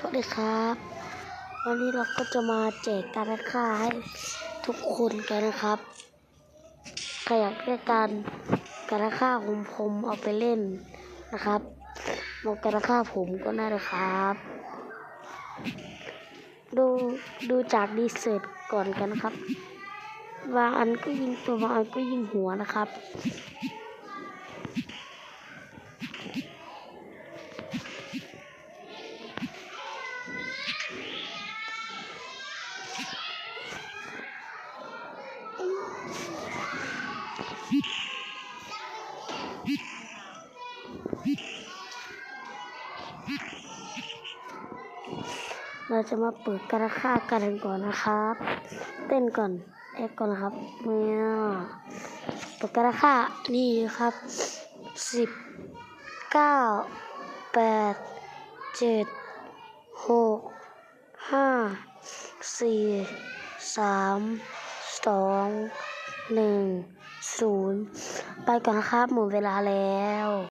วัสดีครับวันนี้เราก็จะมาแจกการค่าให้ทุกคนกันนะครับใครอยากได้การค่าของผมเอาไปเล่นนะครับลงการค่าผมก็ได้เลยครับดูจากดีเซตก่อนกันนะครับบางอันก็ยิงตัวบางอันก็ยิงหัวนะครับเราจะมาเปิดการค่ากันก่อนนะครับเต้นก่อนก่อนนะครับเนี่ยเปิดการค่านี่ครับ10 9 8 7 6 5 4 3 2 1 0ไปก่อนนะครับหมดเวลาแล้ว